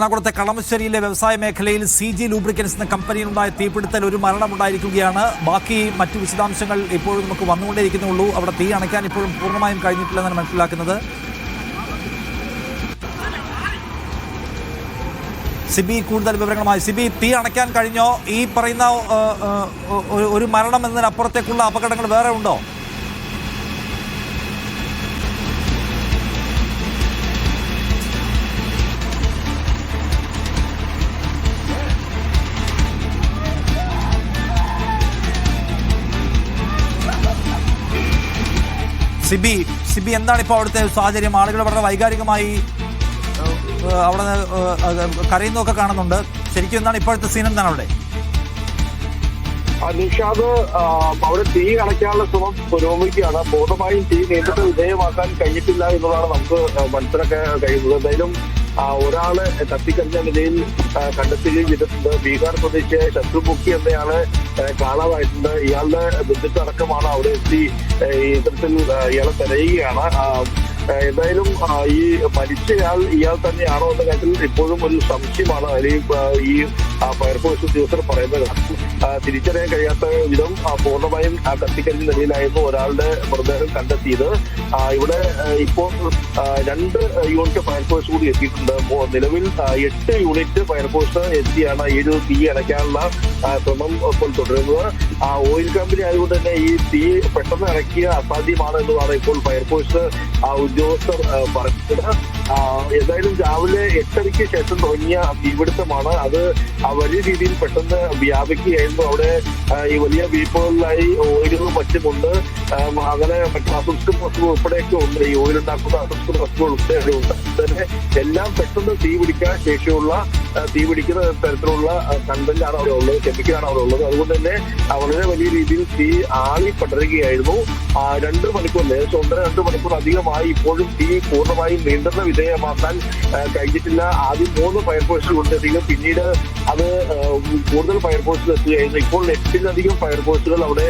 എറണാകുളത്തെ കളമശ്ശേരിയിലെ വ്യവസായ മേഖലയിൽ CG ലൂബ്രിക്കൻസ് എന്ന കമ്പനിയിലുണ്ടായ തീപിടുത്തൽ ഒരു മരണമുണ്ടായിരിക്കുകയാണ്. ബാക്കി മറ്റു വിശദാംശങ്ങൾ ഇപ്പോഴും നമുക്ക് വന്നുകൊണ്ടേയിരിക്കുന്നുള്ളൂ. അവിടെ തീ അണയ്ക്കാൻ ഇപ്പോഴും പൂർണ്ണമായും കഴിഞ്ഞിട്ടില്ലെന്നാണ് മനസ്സിലാക്കുന്നത്. സിബി കൂടുതൽ വിവരങ്ങളുമായി. സിബി, തീ അണയ്ക്കാൻ കഴിഞ്ഞോ? ഈ പറയുന്ന ഒരു മരണം എന്നതിനപ്പുറത്തേക്കുള്ള അപകടങ്ങൾ വേറെ ഉണ്ടോ? സിബി എന്താണ് ഇപ്പോൾ അവിടുത്തെ സാഹചര്യം? ആളുകൾ വളരെ വൈകാരികമായി അവിടെ കരയുന്നതൊക്കെ കാണുന്നുണ്ട്. ശരിക്കും എന്താണ് ഇപ്പോഴത്തെ സീൻ? എന്താണ് അവിടെ? നിഷാദ്, അവിടെ തീ അണയ്ക്കാനുള്ള ശ്രമം പുരോഗമിക്കുകയാണ്. പൂർണ്ണമായും തീ നിയന്ത്രണ വിധേയമാക്കാൻ കഴിഞ്ഞിട്ടില്ല എന്നുള്ളതാണ് നമുക്ക് മനസ്സിലാക്കാൻ കഴിയുന്നത്. എന്തായാലും ഒരാള് കത്തിക്കരിഞ്ഞ നിലയിൽ കണ്ടെത്തുകയും ചെയ്തിട്ടുണ്ട്. ബീഹാർ സ്വദേശിയായ ശത്രുമുഖി എന്നയാള് കാണാതായിട്ടുണ്ട്. ഇയാളുടെ ബന്ധുക്കളടക്കമാണ് അവിടെ എത്തി ഇത്തരത്തിൽ ഇയാളെ തെരയുകയാണ്. എന്തായാലും ഈ മരിച്ചയാൾ ഇയാൾ തന്നെയാണോ എന്ന കാര്യത്തിൽ ഇപ്പോഴും ഒരു സംശയമാണ് ഈ ഫയർഫോഴ്സ് ഉദ്യോഗസ്ഥർ പറയുന്നത്. തിരിച്ചറിയാൻ കഴിയാത്ത വിധം പൂർണ്ണമായും കത്തിക്കരിഞ്ഞ നിലയിലായിരുന്നു ഒരാളുടെ മൃതദേഹം കണ്ടെത്തിയത്. ഇവിടെ ഇപ്പോൾ 2 യൂണിറ്റ് ഫയർഫോഴ്സ് കൂടി എത്തിയിട്ടുണ്ട്. നിലവിൽ 8 യൂണിറ്റ് ഫയർഫോഴ്സ് എത്തിയാണ് ഈ ഒരു തീ അണയ്ക്കാനുള്ള ശ്രമം ഇപ്പോൾ തുടരുന്നത്. ഓയിൽ കമ്പനി ആയതുകൊണ്ട് തന്നെ ഈ തീ പെട്ടെന്ന് അണയ്ക്കുക അസാധ്യമാണ് എന്നതാണ് ഇപ്പോൾ ഫയർഫോഴ്സ് ഉദ്യോഗസ്ഥർ പറഞ്ഞത്. എന്തായാലും രാവിലെ 8:30 ശേഷം തുടങ്ങിയ തീപിടുത്തമാണ്. അത് വലിയ രീതിയിൽ പെട്ടെന്ന് വ്യാപിക്കുകയായിരുന്നു. അവിടെ ഈ വലിയ വീപ്പുകളിലായി ഓയിലുകളും മറ്റുമുണ്ട്. അങ്ങനെ മറ്റു അസംസ്കൃത വസ്തുക്കൾ ഉൾപ്പെടെയൊക്കെ ഉണ്ട്. ഈ ഓയിൽ ഉണ്ടാക്കുന്ന അസംസ്കൃത വസ്തുക്കൾ ഉൾപ്പെടെ ഉണ്ട്. തന്നെ എല്ലാം പെട്ടെന്ന് തീ പിടിക്കുന്ന തരത്തിലുള്ള കണ്ടന്റാണ് അവിടെ ഉള്ളത്, കെമിക്കലാണ് അവിടെ ഉള്ളത്. അതുകൊണ്ട് തന്നെ വളരെ വലിയ രീതിയിൽ തീ ആളി പടരുകയായിരുന്നു. 2 മണിക്കൂർ, ഏകദേശം 1.5-2 മണിക്കൂർ അധികമായി ഇപ്പോഴും തീ പൂർണ്ണമായും നിയന്ത്രണ വിധേയമാക്കാൻ കഴിഞ്ഞിട്ടില്ല. ആദ്യം 3 ഫയർഫോഴ്സ് കൊണ്ടെത്തിയും പിന്നീട് അത് കൂടുതൽ ഫയർഫോഴ്സുകൾ എത്തുകയായിരുന്നു. ഇപ്പോൾ 8-ലധികം ഫയർഫോഴ്സുകൾ അവിടെ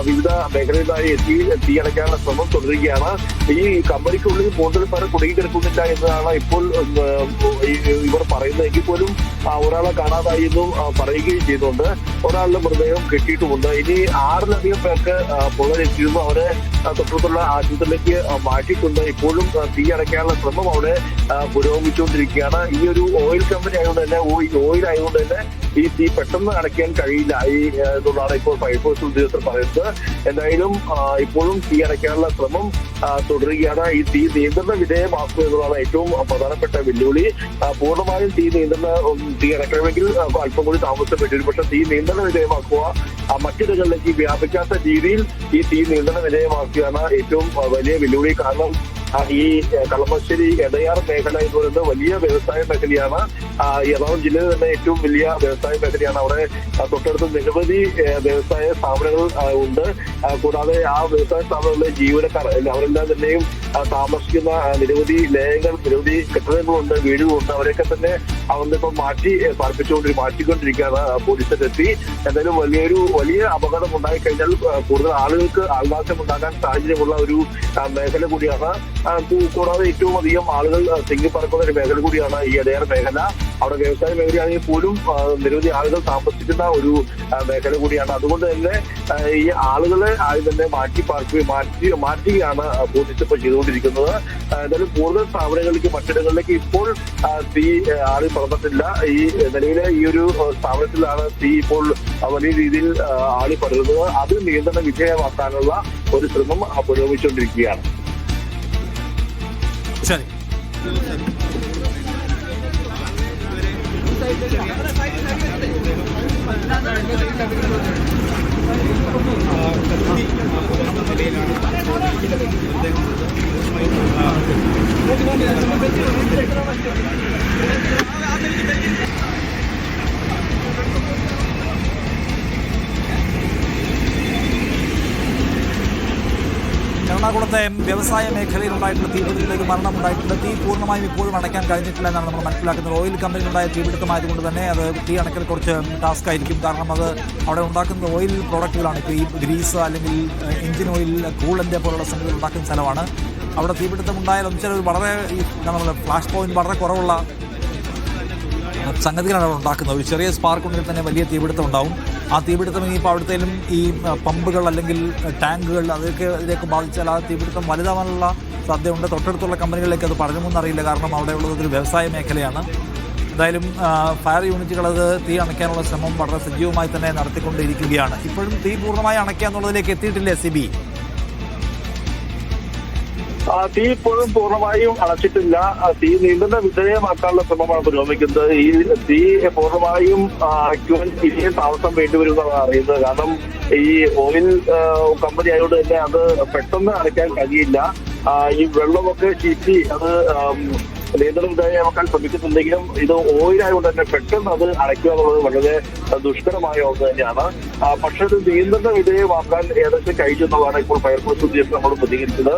വിവിധ മേഖലകളിലായി എത്തി തീ അടയ്ക്കാനുള്ള ശ്രമം തുടരുകയാണ്. ഈ കമ്പനിക്കുള്ളിൽ കൂടുതൽ പേർ കുടുങ്ങിക്കിടക്കുന്നില്ല എന്നതാണ് ഇപ്പോൾ ഇവർ പറയുന്നത്. എങ്കിൽ പോലും ഒരാളെ കാണാതായി എന്നും പറയുകയും ചെയ്യുന്നുണ്ട്. ഒരാളുടെ മൃതദേഹം കിട്ടിയിട്ടുമുണ്ട്. ഇനി 6-ലധികം പേർക്ക് പുറത്തെത്തിയിരുന്നു. അവരെ തൊട്ടടുത്തുള്ള ആശുപത്രിയിലേക്ക് മാറ്റിയിട്ടുണ്ട്. ഇപ്പോഴും തീ അടയ്ക്കാനുള്ള ശ്രമം അവിടെ പുരോഗമിച്ചുകൊണ്ടിരിക്കുകയാണ്. ഈ ഒരു ഓയിൽ കമ്പനി ആയതുകൊണ്ട് തന്നെ ഓയിൽ ആയതുകൊണ്ട് തന്നെ ഈ തീ പെട്ടെന്ന് അടയ്ക്കാൻ കഴിയില്ല എന്നുള്ളതാണ് ഇപ്പോൾ ഫയർഫോഴ്സ് ഉദ്യോഗസ്ഥർ പറയുന്നത്. എന്തായാലും ഇപ്പോഴും തീ അടയ്ക്കാനുള്ള ശ്രമം തുടരുകയാണ്. ഈ തീ നിയന്ത്രണ വിധേയമാക്കുക എന്നുള്ളതാണ് ഏറ്റവും പ്രധാനപ്പെട്ട വെല്ലുവിളി. പൂർണ്ണമായും തീ അടയ്ക്കണമെങ്കിൽ അല്പം കൂടി താമസം പറ്റും. പക്ഷെ തീ നിയന്ത്രണ വിധേയമാക്കുക, മറ്റിടങ്ങളിലേക്ക് വ്യാപിക്കാത്ത രീതിയിൽ ഈ തീ നിയന്ത്രണ വിധേയമാക്കുകയാണ് ഏറ്റവും വലിയ വെല്ലുവിളി. കാരണം ഈ കളമശ്ശേരി എടയാർ മേഖല എന്ന് പറയുന്നത് വലിയ വ്യവസായ മേഖലയാണ്. എറണാകുളം ജില്ലയിൽ തന്നെ ഏറ്റവും വലിയ വ്യവസായ മേഖലയാണ്. അവിടെ തൊട്ടടുത്ത് നിരവധി വ്യവസായ സ്ഥാപനങ്ങൾ ഉണ്ട്. കൂടാതെ ആ വ്യവസായ സ്ഥാപനങ്ങളിലെ ജീവനക്കാർ അവരെല്ലാം തന്നെയും താമസിക്കുന്ന നിരവധി ലയങ്ങൾ, നിരവധി കെട്ടിടങ്ങളുണ്ട്, വീടുകളുണ്ട്. അവരെയൊക്കെ തന്നെ അവരിപ്പം മാറ്റിക്കൊണ്ടിരിക്കുകയാണ് പോലീസിലെത്തി. എന്തായാലും വലിയ അപകടം ഉണ്ടായിക്കഴിഞ്ഞാൽ കൂടുതൽ ആളുകൾക്ക് ആൾനാശം ഉണ്ടാകാൻ സാഹചര്യമുള്ള ഒരു മേഖല കൂടിയാണ്. കൂടാതെ ഏറ്റവും അധികം ആളുകൾ തിങ്ങിപ്പറക്കുന്ന ഒരു മേഖല കൂടിയാണ് ഈ എടയാർ മേഖല. അവിടെ വ്യവസായ മേഖലയാണെങ്കിൽ പോലും നിരവധി ആളുകൾ താമസിക്കുന്ന ഒരു മേഖല കൂടിയാണ്. അതുകൊണ്ട് തന്നെ ഈ ആളുകളെ ആദ്യം തന്നെ മാറ്റുകയാണ് പോലീസ് ഇപ്പോൾ ചെയ്തുകൊണ്ടിരിക്കുന്നത്. എന്തായാലും കൂടുതൽ സ്ഥാപനങ്ങളിലേക്ക്, മറ്റിടങ്ങളിലേക്ക് ഇപ്പോൾ തീ ആളി പടർന്നിട്ടില്ല. ഈ നിലവിലെ ഈ ഒരു സ്ഥാപനത്തിലാണ് തീ ഇപ്പോൾ വലിയ രീതിയിൽ ആളി പടരുന്നത്. അത് നിയന്ത്രണ വിധേയമാക്കാനുള്ള ഒരു ശ്രമം പുരോഗമിച്ചുകൊണ്ടിരിക്കുകയാണ്. ശരി. എറണാകുളത്തെ വ്യവസായ മേഖലയിലുണ്ടായിട്ടുള്ള തീപിടുത്തത്തിൽ ഒരു മരണമുണ്ടായിട്ടുണ്ട്. തീ പൂർണ്ണമായും ഇപ്പോഴും അടയ്ക്കാൻ കഴിഞ്ഞിട്ടില്ല എന്നാണ് നമ്മൾ മനസ്സിലാക്കുന്നത്. ഓയിൽ കമ്പനിയിലുണ്ടായ തീപിടുത്തമായതുകൊണ്ട് തന്നെ അത് തീ അണയ്ക്കൽ കുറച്ച് ടാസ്ക് ആയിരിക്കും. കാരണം അത് അവിടെ ഉണ്ടാക്കുന്ന ഓയിൽ പ്രോഡക്റ്റുകളാണ്. ഇപ്പോൾ ഈ ഗ്രീസ് അല്ലെങ്കിൽ എഞ്ചിൻ ഓയിൽ, കൂളൻ്റെ പോലുള്ള സംഗതികൾ ഉണ്ടാക്കുന്ന സ്ഥലമാണ്. അവിടെ തീപിടുത്തം ഉണ്ടായാലും ചില വളരെ ഫ്ലാഷ് പോയിന്റ് വളരെ കുറവുള്ള സംഗതികളാണ് അവിടെ ഉണ്ടാക്കുന്നത്. ഒരു ചെറിയ സ്പാർക്ക് ഉണ്ടെങ്കിൽ തന്നെ വലിയ തീപിടുത്തം ഉണ്ടാവും. ആ തീപിടുത്തം ഇനിയിപ്പോൾ അവിടുത്തേലും ഈ പമ്പുകൾ അല്ലെങ്കിൽ ടാങ്കുകൾ അതൊക്കെ ഇതിലേക്ക് ബാധിച്ചാൽ ആ തീപിടുത്തം വലുതാവാനുള്ള സാധ്യതയുണ്ട്. തൊട്ടടുത്തുള്ള കമ്പനികളിലേക്ക് അത് പടരുമെന്നറിയില്ല, കാരണം അവിടെയുള്ളത് ഒരു വ്യവസായ മേഖലയാണ്. എന്തായാലും ഫയർ യൂണിറ്റുകൾ അത് തീ അണയ്ക്കാനുള്ള ശ്രമം വളരെ സജീവമായി തന്നെ നടത്തിക്കൊണ്ടിരിക്കുകയാണ്. ഇപ്പോഴും തീ പൂർണ്ണമായി അണയ്ക്കുക എന്നുള്ളതിലേക്ക് എത്തിയിട്ടില്ലേ സിബി? തീ ഇപ്പോഴും പൂർണ്ണമായും അടച്ചിട്ടില്ല. തീ നീണ്ടുന്ന വിധേയമാക്കാനുള്ള ശ്രമമാണ് പുരോഗമിക്കുന്നത്. ഈ തീ പൂർണ്ണമായും അടയ്ക്കുവാൻ ഇനിയും താമസം വേണ്ടിവരുമെന്നാണ് അറിയുന്നത്. കാരണം ഈ ഓയിൽ കമ്പനി ആയതുകൊണ്ട് തന്നെ അത് പെട്ടെന്ന് അടയ്ക്കാൻ കഴിയില്ല. ഈ വെള്ളമൊക്കെ ചീറ്റി അത് നിയന്ത്രണ വിധേയമാക്കാൻ ശ്രമിക്കുന്നുണ്ടെങ്കിലും ഇത് ഓയിലായതുകൊണ്ട് തന്നെ പെട്ടെന്ന് അത് അടയ്ക്കുക എന്നുള്ളത് വളരെ ദുഷ്കരമായ ഒന്ന് തന്നെയാണ്. പക്ഷെ അത് നിയന്ത്രണ വിധേയമാക്കാൻ ഏതൊക്കെ കഴിഞ്ഞു എന്നുള്ളതാണ് ഇപ്പോൾ ഫയർഫോഴ്സ് ഉദ്യോഗസ്ഥർ നമ്മൾ പ്രതികരിച്ചത്.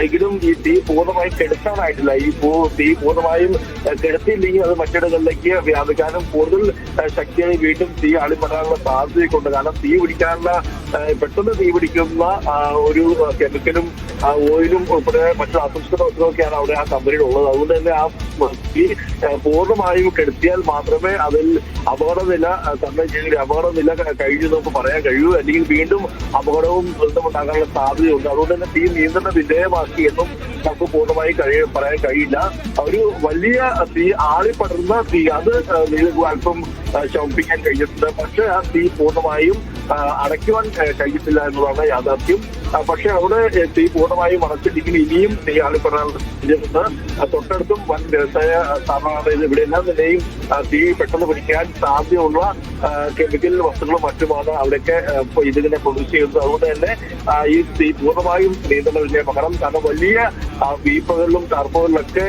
എങ്കിലും ഈ തീ പൂർണ്ണമായും കെടുത്താനായിട്ടില്ല. തീ പൂർണ്ണമായും കെടുത്തിയില്ലെങ്കിൽ അത് മറ്റിടങ്ങളിലേക്ക് വ്യാപിക്കാനും കൂടുതൽ ശക്തിയായി വീണ്ടും തീ ആളിപ്പെടാനുള്ള സാധ്യതയൊക്കെ. കാരണം തീ പിടിക്കാനുള്ള പെട്ടെന്ന് തീ പിടിക്കുന്ന ഒരു കെമിക്കലും ഓയിലും ഉൾപ്പെടെ മറ്റു അസംസ്കൃത വസ്തുക്കളൊക്കെയാണ് അവിടെ ആ കമ്പനിയിൽ ഉള്ളത്. അതുകൊണ്ട് തന്നെ ആ തീ പൂർണ്ണമായും കെടുത്തിയാൽ മാത്രമേ അതിൽ അപകടനില അപകടനില കഴിഞ്ഞു നമുക്ക് പറയാൻ കഴിയൂ. അല്ലെങ്കിൽ വീണ്ടും അപകടവും ദുരിതമുണ്ടാകാനുള്ള സാധ്യതയുണ്ട്. അതുകൊണ്ട് തന്നെ തീ നിയന്ത്രണ വിധേയമാക്കി എന്നും നമുക്ക് പൂർണ്ണമായി പറയാൻ കഴിയില്ല. ഒരു വലിയ തീ ആളിപ്പടർന്ന തീ അത് അല്പം ശമിപ്പിക്കാൻ കഴിഞ്ഞിട്ടുണ്ട്. പക്ഷെ ആ തീ പൂർണ്ണമായും അടയ്ക്കുവാൻ കഴിഞ്ഞിട്ടില്ല എന്നുള്ളതാണ് യാഥാർത്ഥ്യം. പക്ഷെ അവിടെ തീ പൂർണ്ണമായും അടച്ചിട്ടിങ്ങനെ ഇനിയും തീ ആളിപ്പടരാനുള്ള സാധ്യതയുണ്ട്. തൊട്ടടുത്തും വൻ വ്യവസായ സ്ഥാപനമാണ്. ഇവിടെ എല്ലാം തന്നെയും തീ പെട്ടെന്ന് പിടിക്കാൻ സാധ്യതയുള്ള കെമിക്കൽ വസ്തുക്കളും മറ്റുമാണ് അവിടെയൊക്കെ ഇതിനെ പ്രൊഡ്യൂസ് ചെയ്യുന്നത്. അതുകൊണ്ട് തന്നെ ഈ തീ പൂർണ്ണമായും നിയന്ത്രണ വിധേയമാക്കണം. കാരണം വലിയ ബീപ്പുകളിലും ടർബോകളിലൊക്കെ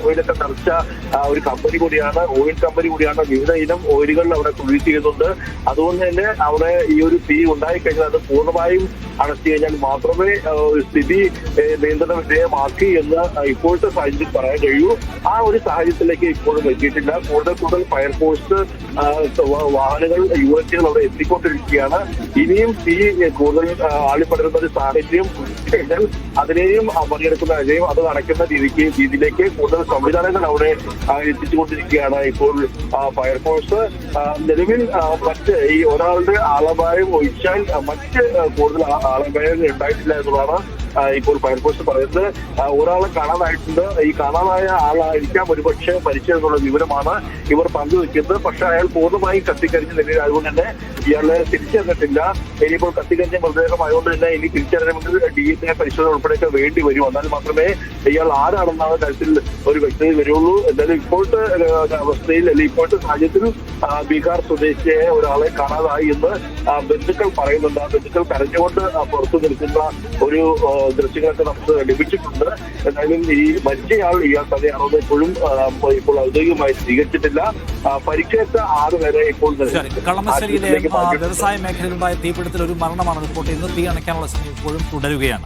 ഓയിലൊക്കെ നിറച്ച ഒരു കമ്പനി കൂടിയാണ്, ഓയിൽ കമ്പനി കൂടിയാണ്. വിവിധ ഇനം ഓയിലുകൾ അവിടെ പ്രൊഡ്യൂസ് ചെയ്യുന്നുണ്ട്. അതുകൊണ്ട് തന്നെ അവിടെ ഈ ഒരു തീ ഉണ്ടായിക്കഴിഞ്ഞാൽ അത് പൂർണ്ണമായും അടച്ചു കഴിഞ്ഞാൽ മാത്രമേ സ്ഥിതി നിയന്ത്രണ വിധേയമാക്കി എന്ന് ഇപ്പോഴത്തെ സാഹചര്യത്തിൽ പറയാൻ കഴിയൂ. ആ ഒരു സാഹചര്യത്തിലേക്ക് ഇപ്പോഴും എത്തിയിട്ടില്ല. കൂടുതൽ ഫയർഫോഴ്സ് വാഹനങ്ങൾ യൂണിറ്റുകൾ അവിടെ എത്തിക്കൊണ്ടിരിക്കുകയാണ്. ഇനിയും തീ കൂടുതൽ ആളിപ്പടരുന്ന ഒരു സാഹചര്യം കഴിഞ്ഞാൽ അതിനെയും മറികടക്കുന്നതിനെയും അത് അടയ്ക്കുന്ന രീതിയിലേക്ക് കൂടുതൽ സംവിധാനങ്ങൾ അവിടെ എത്തിച്ചുകൊണ്ടിരിക്കുകയാണ് ഇപ്പോൾ ഫയർഫോഴ്സ്. നിലവിൽ മറ്റ് ഈ ഒരാളുടെ ആളപായം ഒഴിച്ചാൽ മറ്റ് കൂടുതൽ ആളപായം ഉണ്ടായിട്ടില്ല എന്നുള്ളതാണ് ഇപ്പോൾ ഫയർഫോഴ്സ് പറയുന്നത്. ഒരാളെ കാണാനായിട്ടുണ്ട്. ഈ കാണാനായ ആളായിരിക്കാം ഒരുപക്ഷെ മരിച്ചതെന്നുള്ള വിവരമാണ് ഇവർ പങ്കുവെക്കുന്നത്. പക്ഷെ അയാൾ പൂർണ്ണമായും കത്തിക്കരിഞ്ഞ നിലയിൽ ആയതുകൊണ്ട് തന്നെ ഇയാളെ തിരിച്ചറിഞ്ഞിട്ടില്ല. ഇനിയിപ്പോൾ കത്തിക്കരിഞ്ഞ മൃതദേഹം ആയതുകൊണ്ട് തന്നെ ഇനി തിരിച്ചറിയണമെങ്കിൽ DNA പരിശോധന ഉൾപ്പെടെയൊക്കെ വേണ്ടി വരും. എന്നാൽ മാത്രമേ ഇയാൾ ആരാണെന്നാണ് കാര്യത്തിൽ ഒരു വ്യക്തത വരുള്ളൂ. എന്തായാലും ഇപ്പോഴത്തെ അവസ്ഥയിൽ അല്ലെങ്കിൽ ഇപ്പോഴത്തെ സാഹചര്യത്തിൽ ബീഹാർ സ്വദേശിയായ ഒരാളെ കാണാതായി എന്ന് ബന്ധുക്കൾ പറയുന്നുണ്ട്. ആ ബന്ധുക്കൾ കരഞ്ഞുകൊണ്ട് പുറത്തു നിൽക്കുന്ന ഒരു ദൃശ്യങ്ങളൊക്കെ നമുക്ക് ലഭിച്ചിട്ടുണ്ട്. എന്തായാലും ഈ മരിച്ചയാൾ ഇയാൾ തന്നെയാണെന്ന് ഇപ്പോൾ ഔദ്യോഗികമായി സ്വീകരിച്ചിട്ടില്ല. പരിക്കേറ്റ 6 പേരെ ഇപ്പോൾ കളമശ്ശേരിയിലെ വ്യവസായ മേഖലയിലുണ്ടായ തീപിടുത്തത്തിൽ ഒരു മരണമാണ് റിപ്പോർട്ട് ചെയ്യുന്നത്. തീ അണയ്ക്കാനുള്ള ശ്രമം ഇപ്പോഴും തുടരുകയാണ്.